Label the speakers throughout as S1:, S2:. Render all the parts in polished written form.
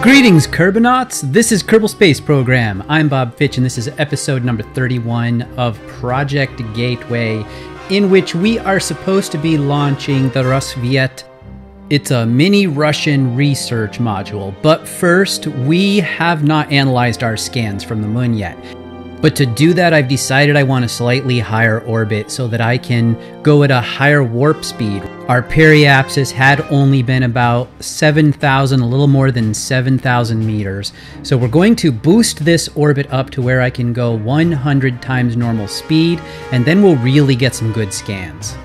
S1: Greetings, Kerbonauts! This is Kerbal Space Program. I'm Bob Fitch, and this is episode number 31 of Project Gateway, in which we are supposed to be launching the Rassvet. It's a mini Russian research module, but first, we have not analyzed our scans from the moon yet. But to do that, I've decided I want a slightly higher orbit so that I can go at a higher warp speed. Our periapsis had only been about 7,000, a little more than 7,000 meters. So we're going to boost this orbit up to where I can go 100 times normal speed, and then we'll really get some good scans.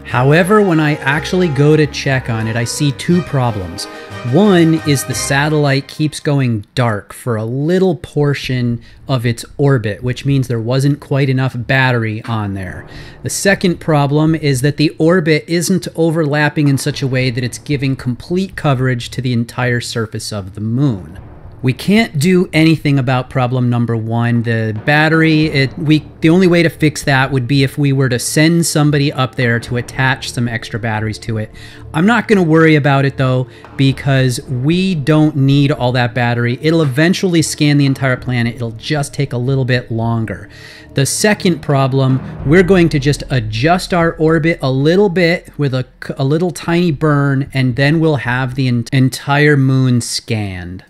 S1: However, when I actually go to check on it, I see two problems. One is the satellite keeps going dark for a little portion of its orbit, which means there wasn't quite enough battery on there. The second problem is that the orbit isn't overlapping in such a way that it's giving complete coverage to the entire surface of the moon. We can't do anything about problem number one. The battery, the only way to fix that would be if we were to send somebody up there to attach some extra batteries to it. I'm not going to worry about it though, because we don't need all that battery. It'll eventually scan the entire planet. It'll just take a little bit longer. The second problem, we're going to just adjust our orbit a little bit with a little tiny burn, and then we'll have the entire moon scanned.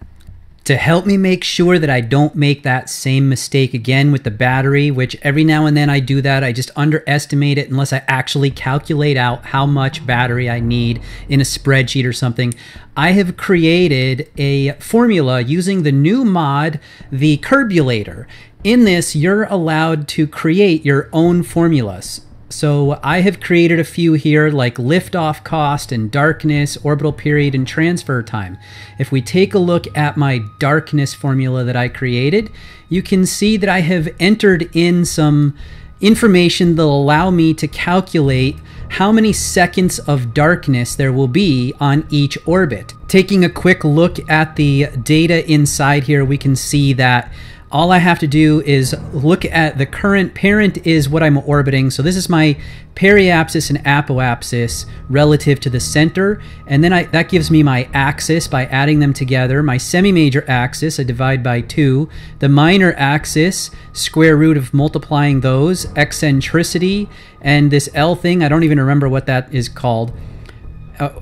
S1: To help me make sure that I don't make that same mistake again with the battery, which every now and then I do that, I just underestimate it unless I actually calculate out how much battery I need in a spreadsheet or something. I have created a formula using the new mod, the Kerbulator. In this, you're allowed to create your own formulas. So I have created a few here like liftoff cost and darkness, orbital period, and transfer time. If we take a look at my darkness formula that I created, you can see that I have entered in some information that'll allow me to calculate how many seconds of darkness there will be on each orbit. Taking a quick look at the data inside here, we can see that all I have to do is look at the current parent is what I'm orbiting. So this is my periapsis and apoapsis relative to the center. And then that gives me my axis by adding them together. My semi-major axis, I divide by 2. The minor axis, square root of multiplying those. Eccentricity, and this L thing, I don't even remember what that is called.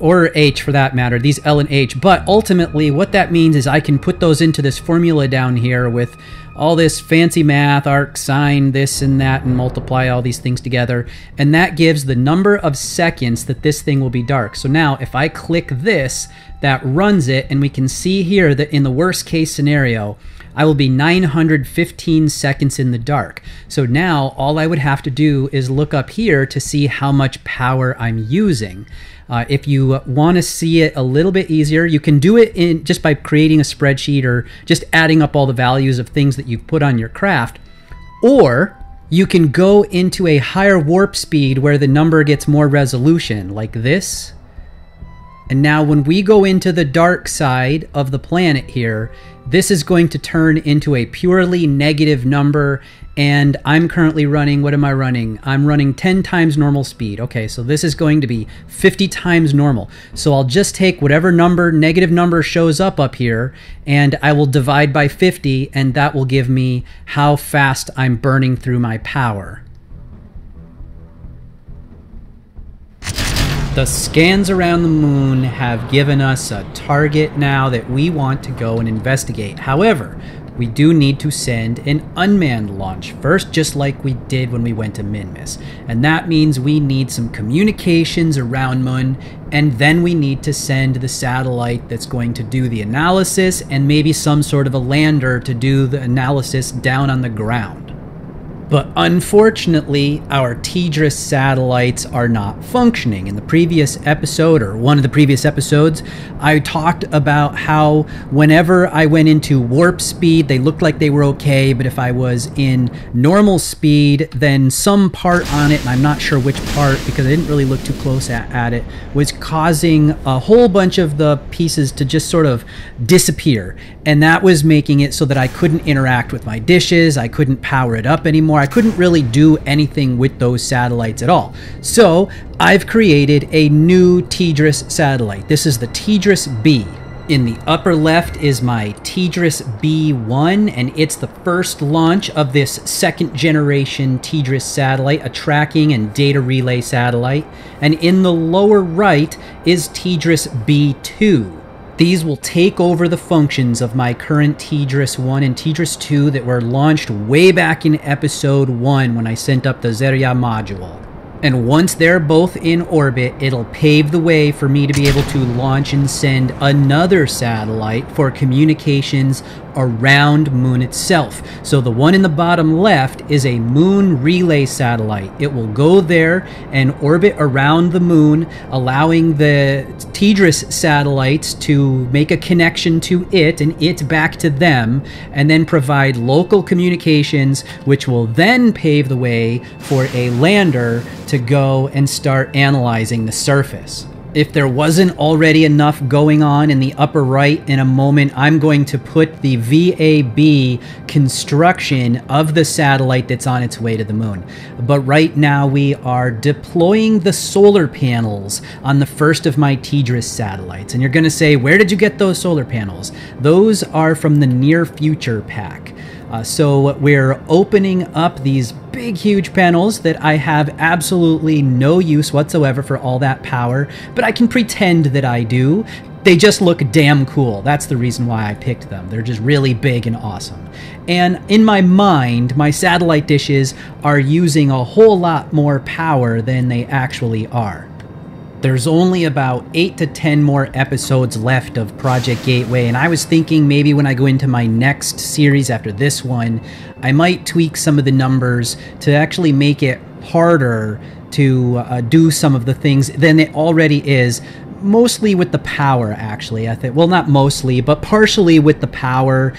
S1: Or H for that matter, these L and H. But ultimately what that means is I can put those into this formula down here with all this fancy math, arc, sine, this and that, and multiply all these things together. And that gives the number of seconds that this thing will be dark. So now if I click this, that runs it, and we can see here that in the worst case scenario, I will be 915 seconds in the dark. So now all I would have to do is look up here to see how much power I'm using. If you want to see it a little bit easier, you can do it just by creating a spreadsheet or just adding up all the values of things that you've put on your craft. Or you can go into a higher warp speed where the number gets more resolution, like this. And now when we go into the dark side of the planet here, this is going to turn into a purely negative number, and I'm currently running, what am I running? I'm running 10 times normal speed. Okay, so this is going to be 50 times normal. So I'll just take whatever negative number shows up here, and I will divide by 50, and that will give me how fast I'm burning through my power. The scans around the moon have given us a target now that we want to go and investigate. However, we do need to send an unmanned launch first, just like we did when we went to Minmus. And that means we need some communications around Moon, and then we need to send the satellite that's going to do the analysis, and maybe some sort of a lander to do the analysis down on the ground. But unfortunately, our TDRS satellites are not functioning. In the previous episode, or one of the previous episodes, I talked about how whenever I went into warp speed, they looked like they were okay, but if I was in normal speed, then some part on it, and I'm not sure which part because I didn't really look too close at it, was causing a whole bunch of the pieces to just sort of disappear. And that was making it so that I couldn't interact with my dishes, I couldn't power it up anymore, I couldn't really do anything with those satellites at all. So I've created a new TDRS satellite. This is the TDRS B. In the upper left is my TDRS B1, and it's the first launch of this second generation TDRS satellite, a tracking and data relay satellite. And in the lower right is TDRS B2. These will take over the functions of my current TDRS 1 and TDRS 2 that were launched way back in episode 1 when I sent up the Zarya module. And once they're both in orbit, it'll pave the way for me to be able to launch and send another satellite for communications around Moon itself. So the one in the bottom left is a Moon relay satellite. It will go there and orbit around the Moon, allowing the TDRS satellites to make a connection to it and it back to them, and then provide local communications, which will then pave the way for a lander to go and start analyzing the surface. If there wasn't already enough going on in the upper right, in a moment I'm going to put the VAB construction of the satellite that's on its way to the Moon. But right now we are deploying the solar panels on the first of my TDRS satellites. And you're going to say, where did you get those solar panels? Those are from the Near Future pack. So we're opening up these big, huge panels that I have absolutely no use whatsoever for all that power, but I can pretend that I do. They just look damn cool. That's the reason why I picked them. They're just really big and awesome. And in my mind, my satellite dishes are using a whole lot more power than they actually are. There's only about 8 to 10 more episodes left of Project Gateway, and I was thinking maybe when I go into my next series after this one, I might tweak some of the numbers to actually make it harder to do some of the things than it already is. Mostly with the power, actually. I think, well, not mostly, but partially with the power,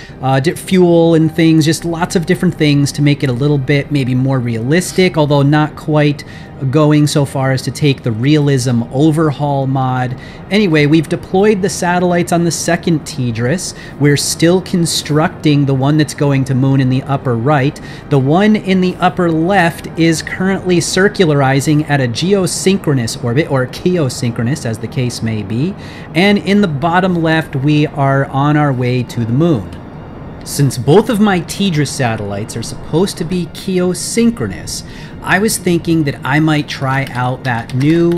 S1: fuel and things, just lots of different things to make it a little bit maybe more realistic, although not quite going so far as to take the realism overhaul mod. Anyway, we've deployed the satellites on the second TDRS. We're still constructing the one that's going to Moon in the upper right. The one in the upper left is currently circularizing at a geosynchronous orbit, or geosynchronous as the case may be. And in the bottom left, we are on our way to the Moon. Since both of my TDRS satellites are supposed to be geosynchronous, I was thinking that I might try out that new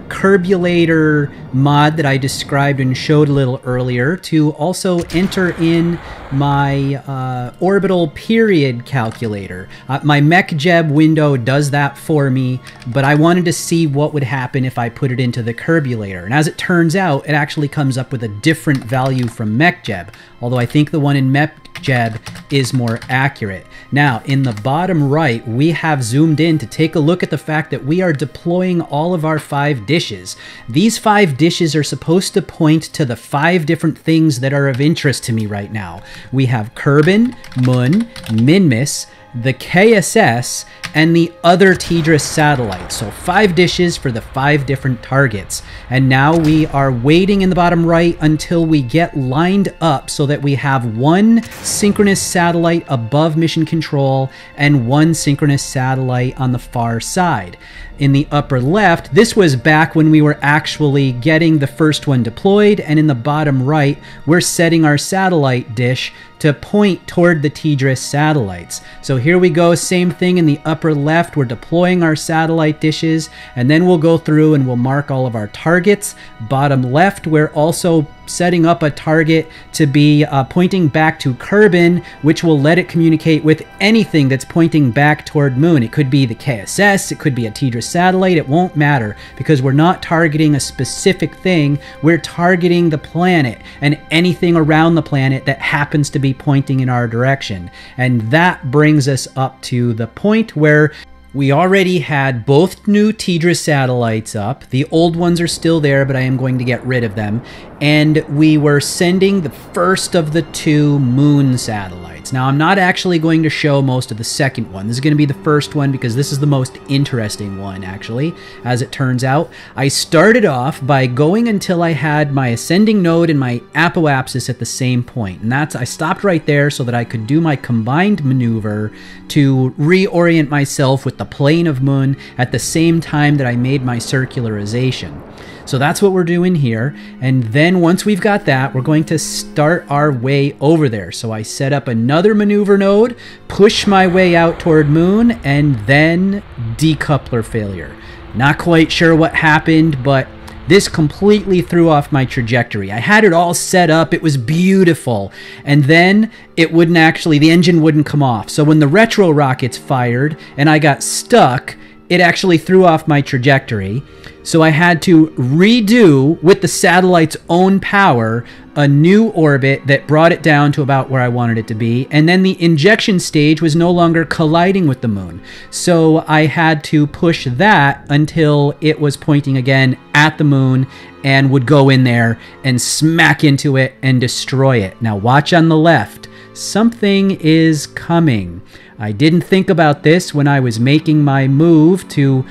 S1: Kerbulator mod that I described and showed a little earlier to also enter in my orbital period calculator. My MechJeb window does that for me, but I wanted to see what would happen if I put it into the Kerbulator. And as it turns out, it actually comes up with a different value from MechJeb, although I think the one in MechJeb is more accurate. Now, in the bottom right, we have zoomed in to take a look at the fact that we are deploying all of our 5 dishes. These 5 dishes are supposed to point to the 5 different things that are of interest to me right now. We have Kerbin, Mun, Minmus, the KSS, and the other TDRS satellites. So 5 dishes for the 5 different targets. And now we are waiting in the bottom right until we get lined up so that we have 1 synchronous satellite above mission control and 1 synchronous satellite on the far side. In the upper left, this was back when we were actually getting the first one deployed, and in the bottom right, we're setting our satellite dish to point toward the TDRS satellites. So here we go, same thing in the upper left, we're deploying our satellite dishes, and then we'll go through and we'll mark all of our targets. Bottom left, we're also setting up a target to be pointing back to Kerbin, which will let it communicate with anything that's pointing back toward Moon. It could be the KSS, it could be a TDRS satellite, it won't matter, because we're not targeting a specific thing, we're targeting the planet and anything around the planet that happens to be pointing in our direction. And that brings us up to the point where we already had both new TDRS satellites up. The old ones are still there, but I am going to get rid of them. And we were sending the first of the 2 Moon satellites. satellites. Now, I'm not actually going to show most of the second one. This is going to be the first one because this is the most interesting one, actually, as it turns out. I started off by going until I had my ascending node and my apoapsis at the same point. And I stopped right there so that I could do my combined maneuver to reorient myself with the plane of Moon at the same time that I made my circularization. So that's what we're doing here. And then once we've got that, we're going to start our way over there. So I set up another maneuver node, push my way out toward Moon, and then decoupler failure. Not quite sure what happened, but this completely threw off my trajectory. I had it all set up. It was beautiful. And then it wouldn't actually, the engine wouldn't come off. So when the retro rockets fired and I got stuck, it actually threw off my trajectory. So I had to redo, with the satellite's own power, a new orbit that brought it down to about where I wanted it to be. And then the injection stage was no longer colliding with the Moon. So I had to push that until it was pointing again at the Moon and would go in there and smack into it and destroy it. Now watch on the left. Something is coming. I didn't think about this when I was making my move to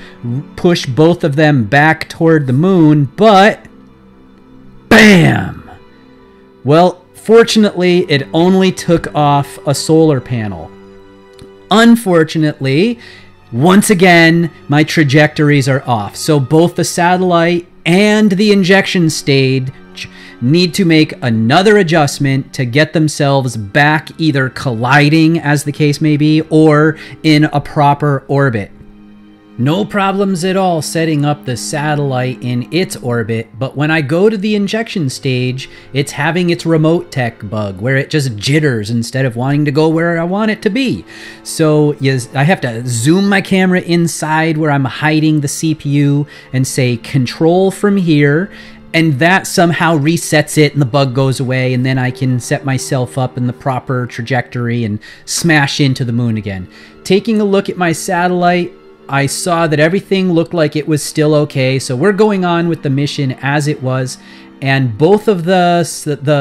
S1: push both of them back toward the Moon, but bam! Well, fortunately, it only took off a solar panel. Unfortunately, once again, my trajectories are off. So both the satellite and the injection stage need to make another adjustment to get themselves back either colliding, as the case may be, or in a proper orbit. No problems at all setting up the satellite in its orbit, but when I go to the injection stage, it's having its remote tech bug where it just jitters instead of wanting to go where I want it to be. So yes, I have to zoom my camera inside where I'm hiding the CPU and say control from here, and that somehow resets it and the bug goes away, and then I can set myself up in the proper trajectory and smash into the Moon again. Taking a look at my satellite, I saw that everything looked like it was still okay, so we're going on with the mission as it was, and both of the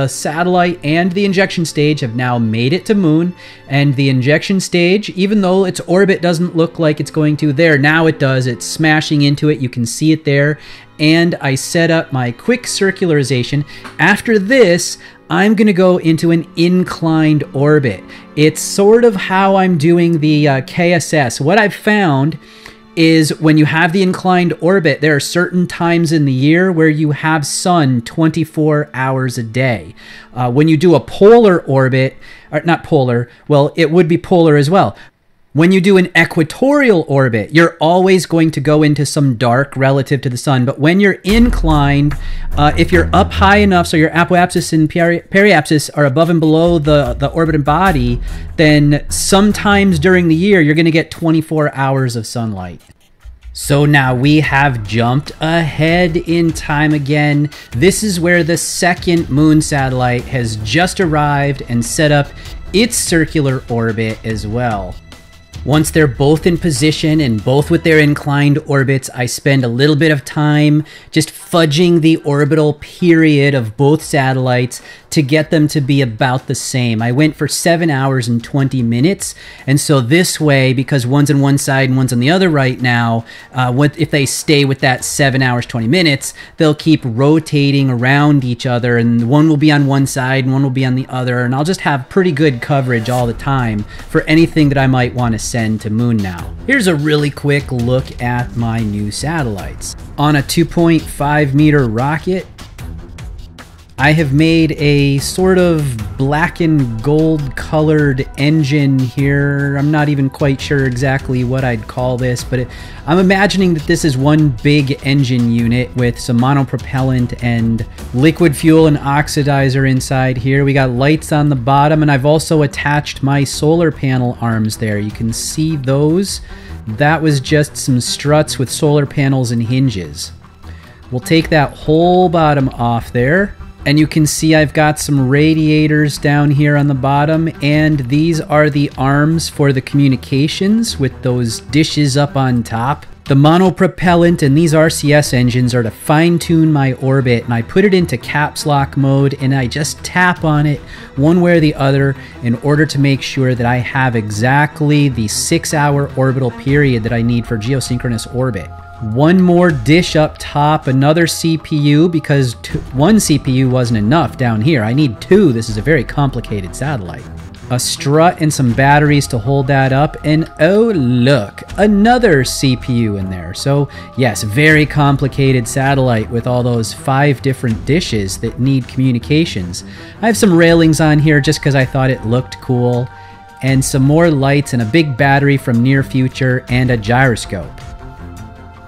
S1: satellite and the injection stage have now made it to Moon, and the injection stage, even though its orbit doesn't look like it's going to there, now it does. It's smashing into it. You can see it there, and I set up my quick circularization. After this, I'm going to go into an inclined orbit. It's sort of how I'm doing the KSS. What I've found is when you have the inclined orbit, there are certain times in the year where you have sun 24 hours a day. When you do a polar orbit, or not polar, well, it would be polar as well. When you do an equatorial orbit, you're always going to go into some dark relative to the sun. But when you're inclined, if you're up high enough so your apoapsis and periapsis are above and below the orbit and body, then sometimes during the year, you're going to get 24 hours of sunlight. So now we have jumped ahead in time again. This is where the second Moon satellite has just arrived and set up its circular orbit as well. Once they're both in position and both with their inclined orbits, I spend a little bit of time just fudging the orbital period of both satellites to get them to be about the same. I went for 7 hours and 20 minutes, and so this way, because one's on one side and one's on the other right now, if they stay with that 7 hours 20 minutes, they'll keep rotating around each other, and one will be on one side and one will be on the other, and I'll just have pretty good coverage all the time for anything that I might want to send to Moon now. Here's a really quick look at my new satellites. On a 2.5 meter rocket, I have made a sort of black and gold colored engine here. I'm not even quite sure exactly what I'd call this, but I'm imagining that this is one big engine unit with some monopropellant and liquid fuel and oxidizer inside here. We got lights on the bottom, and I've also attached my solar panel arms there. You can see those. That was just some struts with solar panels and hinges. We'll take that whole bottom off there. And you can see I've got some radiators down here on the bottom, and these are the arms for the communications with those dishes up on top. The monopropellant and these RCS engines are to fine-tune my orbit, and I put it into caps lock mode and I just tap on it one way or the other in order to make sure that I have exactly the 6-hour orbital period that I need for geosynchronous orbit. One more dish up top, another CPU, because one CPU wasn't enough down here. I need 2. This is a very complicated satellite. A strut and some batteries to hold that up, and oh look, another CPU in there. So yes, very complicated satellite with all those 5 different dishes that need communications. I have some railings on here just because I thought it looked cool, and some more lights and a big battery from near future and a gyroscope.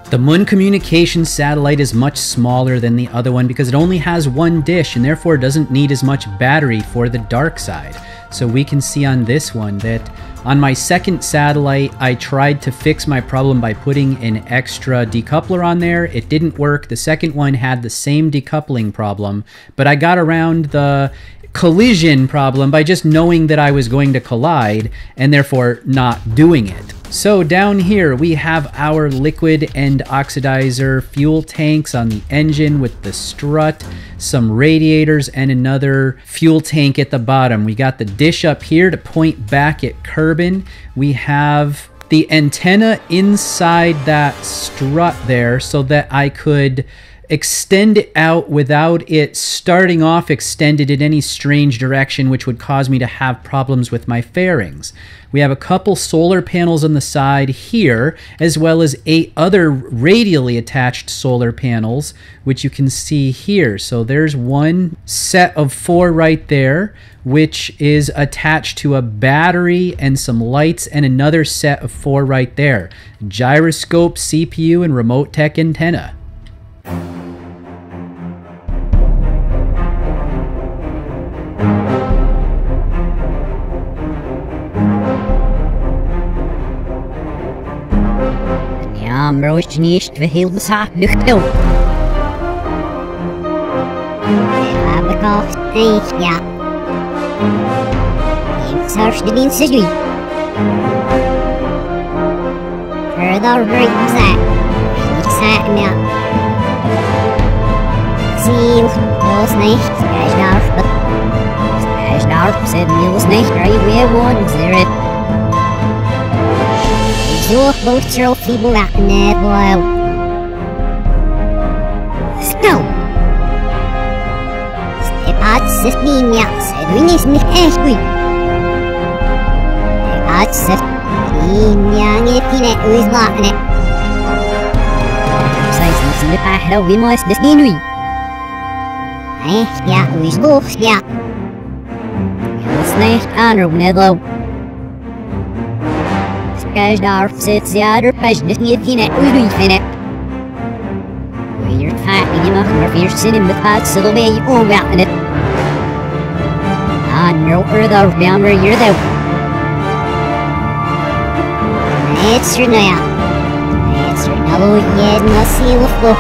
S1: The Moon communications satellite is much smaller than the other one because it only has 1 dish and therefore doesn't need as much battery for the dark side. So we can see on this one that on my second satellite, I tried to fix my problem by putting an extra decoupler on there. It didn't work. The second one had the same decoupling problem, but I got around the collision problem by just knowing that I was going to collide and therefore not doing it. So down here we have our liquid and oxidizer fuel tanks on the engine with the strut, some radiators, and another fuel tank at the bottom. We got the dish up here to point back at Kerbal. We have the antenna inside that strut there so that I could extend it out without it starting off extended in any strange direction, which would cause me to have problems with my fairings. We have a couple solar panels on the side here, as well as 8 other radially attached solar panels, which you can see here. So there's one set of 4 right there, which is attached to a battery and some lights, and another set of 4 right there. Gyroscope, CPU, and remote tech antenna.
S2: Maar is niet heel bezaakt lucht doen. Ja, bekend, ja. Ik zou de dienst doen. Verder breek zijn. Ik zei me. Zie, was niet. Hij darf, zit was niet. Hij weer worden zit. Zo both trophy black net wild. Snow. Step out 16 years. Doing is not as good. Step out 16 young if you net was blocking it. Size is in the past. We must this new. Ja, we both ja. Was niet honor net low. Guys, darf sits the other page, just need to net, we do it. We're typing him up, or you're sitting with us, so the way you go about it. I know where the boundary you're there. It's your now. It's your now, yet, no see the floor.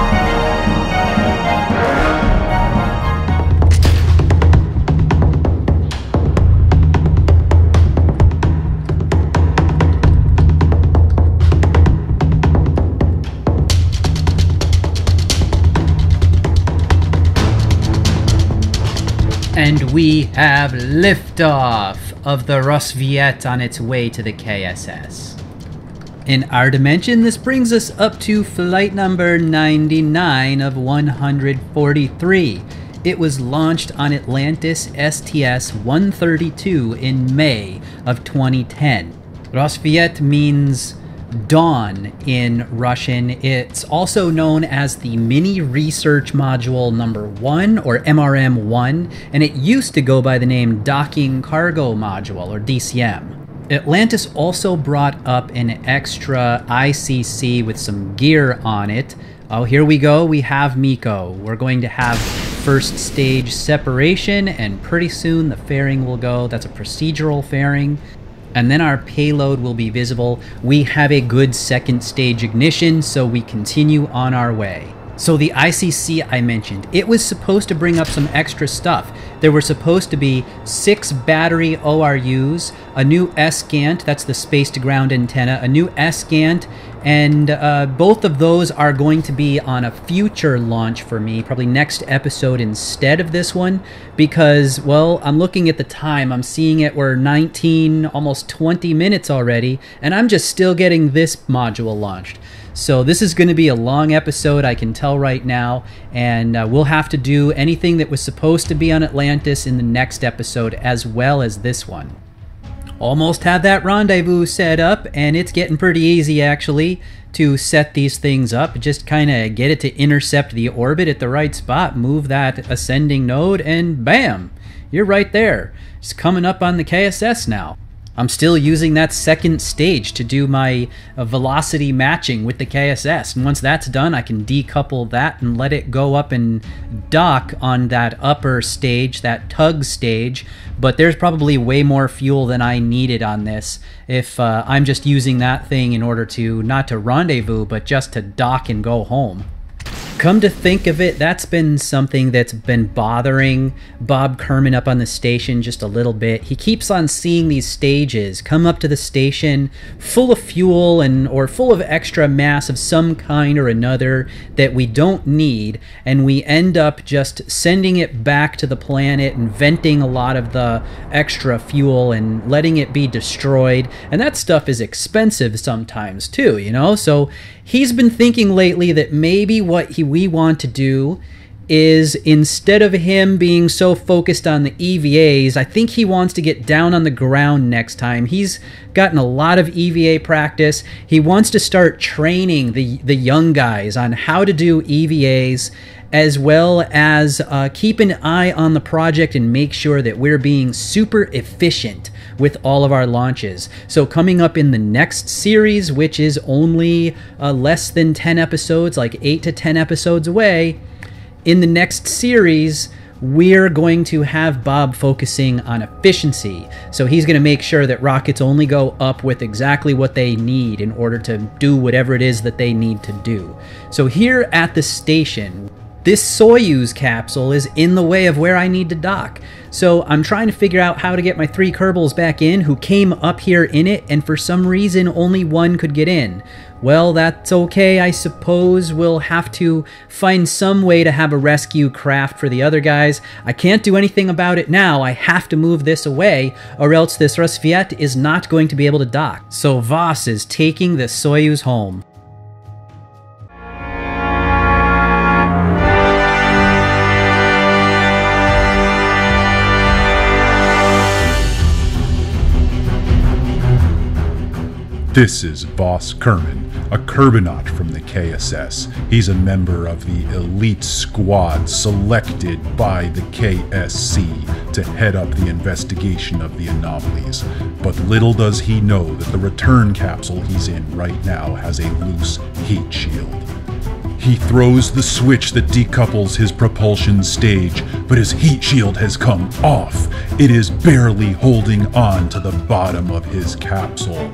S1: And we have liftoff of the Rassvet on its way to the KSS. In our dimension, this brings us up to flight number 99 of 143. It was launched on Atlantis STS-132 in May of 2010. Rassvet means dawn in Russian. It's also known as the Mini Research Module number 1 or MRM-1, and it used to go by the name Docking Cargo Module or DCM. Atlantis also brought up an extra ICC with some gear on it. Oh, here we go. We have Miko. We're going to have first stage separation, and pretty soon the fairing will go. That's a procedural fairing. And then our payload will be visible. We have a good second stage ignition, so we continue on our way. So the ICC I mentioned, it was supposed to bring up some extra stuff. There were supposed to be 6 battery ORUs, a new S-Gant, that's the space-to-ground antenna, a new S-Gant, and both of those are going to be on a future launch for me, probably next episode instead of this one, because, well, I'm looking at the time, I'm seeing it, we're 19, almost 20 minutes already, and I'm just still getting this module launched. So this is going to be a long episode, I can tell right now, and we'll have to do anything that was supposed to be on Atlantis in the next episode as well as this one. Almost had that rendezvous set up, and it's getting pretty easy actually to set these things up. Just kind of get it to intercept the orbit at the right spot, move that ascending node, and bam! You're right there. It's coming up on the KSS now. I'm still using that second stage to do my velocity matching with the KSS, and once that's done I can decouple that and let it go up and dock on that upper stage, that tug stage, but there's probably way more fuel than I needed on this if I'm just using that thing in order to, not to rendezvous, but just to dock and go home. Come to think of it, that's been something that's been bothering Bob Kerman up on the station just a little bit. He keeps on seeing these stages come up to the station full of fuel or full of extra mass of some kind or another that we don't need, and we end up just sending it back to the planet and venting a lot of the extra fuel and letting it be destroyed. And that stuff is expensive sometimes too, you know? So he's been thinking lately that maybe what we want to do is, instead of him being so focused on the EVAs, I think he wants to get down on the ground next time. He's gotten a lot of EVA practice. He wants to start training the young guys on how to do EVAs, as well as keep an eye on the project and make sure that we're being super efficient with all of our launches. So coming up in the next series, which is only less than 10 episodes, like 8 to 10 episodes away, in the next series, we're going to have Bob focusing on efficiency. So he's going to make sure that rockets only go up with exactly what they need in order to do whatever it is that they need to do. So here at the station, this Soyuz capsule is in the way of where I need to dock. So I'm trying to figure out how to get my 3 Kerbals back in who came up here in it, and for some reason only one could get in. Well, that's okay, I suppose. We'll have to find some way to have a rescue craft for the other guys. I can't do anything about it now. I have to move this away, or else this Rassvet is not going to be able to dock. So Voss is taking the Soyuz home.
S3: This is Voss Kerman, a Kerbinaut from the KSS. He's a member of the elite squad selected by the KSC to head up the investigation of the anomalies. But little does he know that the return capsule he's in right now has a loose heat shield. He throws the switch that decouples his propulsion stage, but his heat shield has come off. It is barely holding on to the bottom of his capsule.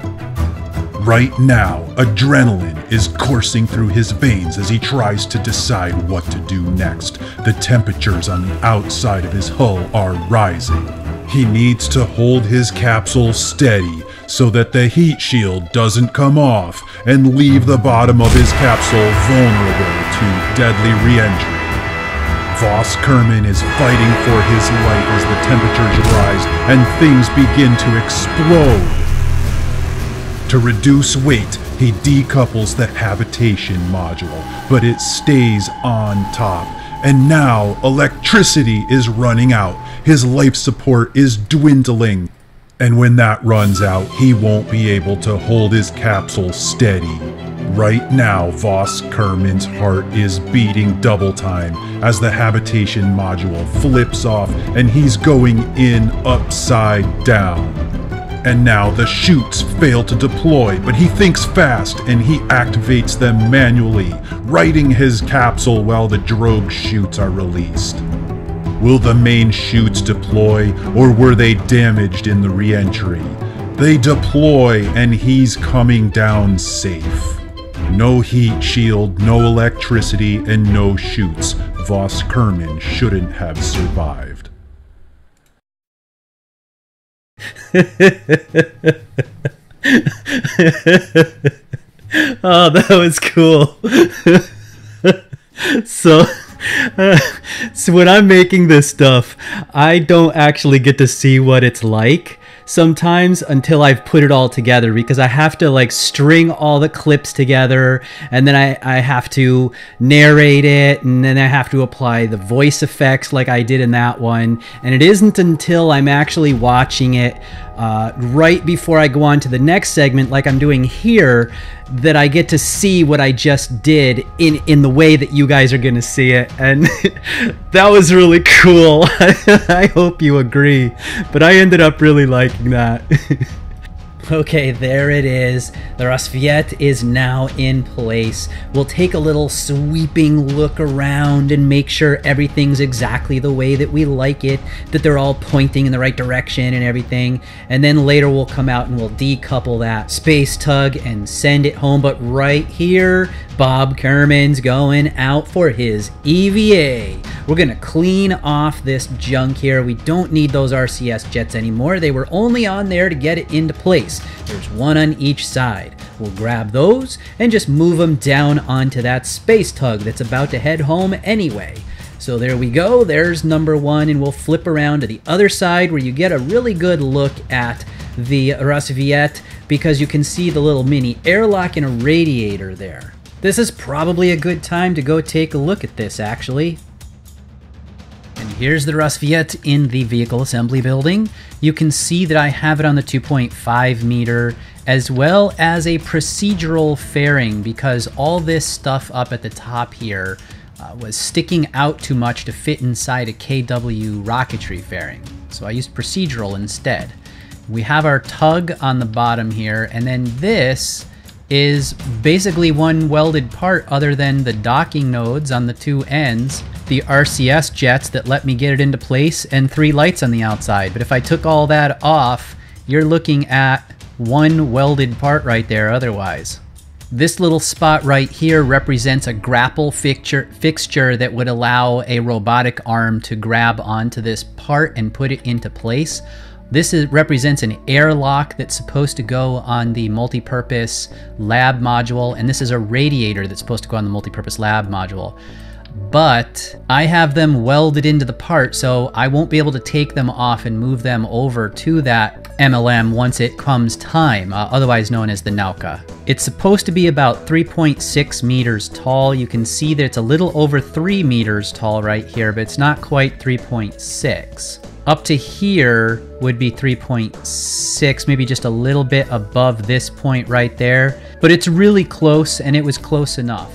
S3: Right now, adrenaline is coursing through his veins as he tries to decide what to do next. The temperatures on the outside of his hull are rising. He needs to hold his capsule steady so that the heat shield doesn't come off and leave the bottom of his capsule vulnerable to deadly re-entry. Voss Kerman is fighting for his life as the temperatures rise and things begin to explode. To reduce weight, he decouples the habitation module, but it stays on top. And now electricity is running out. His life support is dwindling. And when that runs out, he won't be able to hold his capsule steady. Right now, Voss Kerman's heart is beating double time as the habitation module flips off and he's going in upside down. And now the chutes fail to deploy, but he thinks fast and he activates them manually, righting his capsule while the drogue chutes are released. Will the main chutes deploy, or were they damaged in the re-entry? They deploy and he's coming down safe. no heat shield, no electricity, and no chutes. Voss Kerman shouldn't have survived.
S1: Oh, that was cool. So when I'm making this stuff, I don't actually get to see what it's like sometimes until I've put it all together, because I have to like string all the clips together, and then I have to narrate it, and then I have to apply the voice effects like I did in that one. And it isn't until I'm actually watching it right before I go on to the next segment, like I'm doing here, that I get to see what I just did in the way that you guys are gonna see it. And that was really cool. I hope you agree, but I ended up really liking that. Okay, there it is. The Rassvet is now in place. We'll take a little sweeping look around and make sure everything's exactly the way that we like it, that they're all pointing in the right direction and everything. And then later we'll come out and we'll decouple that space tug and send it home. But right here, Bob Kerman's going out for his EVA. We're gonna clean off this junk here. We don't need those RCS jets anymore. They were only on there to get it into place. There's one on each side. We'll grab those and just move them down onto that space tug that's about to head home anyway. So there we go, there's number one, and we'll flip around to the other side where you get a really good look at the Rassvet, because you can see the little mini airlock and a radiator there. This is probably a good time to go take a look at this, actually. And here's the Rassvet in the vehicle assembly building. You can see that I have it on the 2.5 meter, as well as a procedural fairing, because all this stuff up at the top here was sticking out too much to fit inside a KW rocketry fairing. So I used procedural instead. We have our tug on the bottom here, and then this is basically one welded part other than the docking nodes on the two ends, the RCS jets that let me get it into place, and 3 lights on the outside. But if I took all that off, you're looking at one welded part right there otherwise. This little spot right here represents a grapple fixture that would allow a robotic arm to grab onto this part and put it into place. This represents an airlock that's supposed to go on the multi-purpose lab module, and this is a radiator that's supposed to go on the multi-purpose lab module. But I have them welded into the part, so I won't be able to take them off and move them over to that MLM once it comes time, otherwise known as the Nauka. It's supposed to be about 3.6 meters tall. You can see that it's a little over 3 meters tall right here, but it's not quite 3.6. Up to here would be 3.6, maybe just a little bit above this point right there. But it's really close, and it was close enough.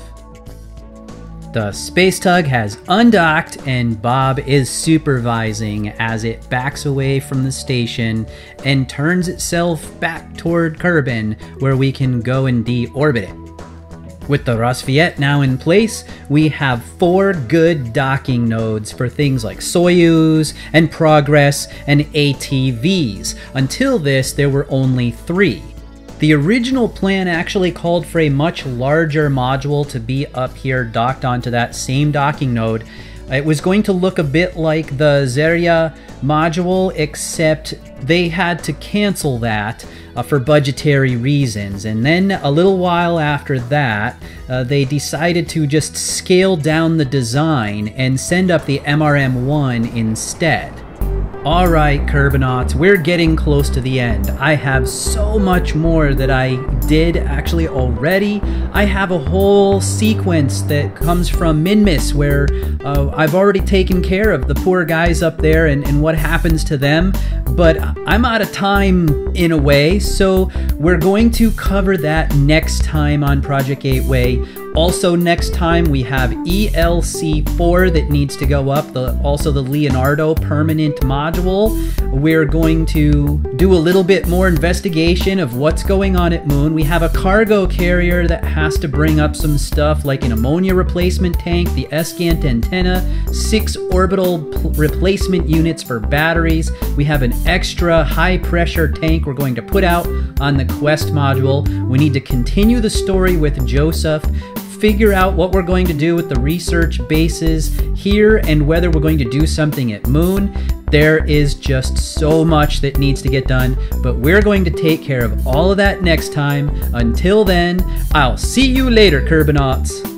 S1: The space tug has undocked, and Bob is supervising as it backs away from the station and turns itself back toward Kerbal, where we can go and deorbit it. With the Rassvet now in place, we have 4 good docking nodes for things like Soyuz and Progress and ATVs. Until this, there were only 3. The original plan actually called for a much larger module to be up here docked onto that same docking node. It was going to look a bit like the Zarya module, except they had to cancel that for budgetary reasons. And then a little while after that, they decided to just scale down the design and send up the MRM-1 instead. Alright, Kerbonauts, we're getting close to the end. I have so much more that I did actually already. I have a whole sequence that comes from Minmus where I've already taken care of the poor guys up there and what happens to them. But I'm out of time in a way, so we're going to cover that next time on Project Gateway. Also next time we have ELC4 that needs to go up, also the Leonardo permanent module. We're going to do a little bit more investigation of what's going on at Moon. We have a cargo carrier that has to bring up some stuff like an ammonia replacement tank, the Escant antenna, 6 orbital replacement units for batteries. We have an extra high pressure tank we're going to put out on the Quest module. We need to continue the story with Joseph, figure out what we're going to do with the research bases here and whether we're going to do something at Moon. There is just so much that needs to get done, but we're going to take care of all of that next time. Until then, I'll see you later, Kerbonauts.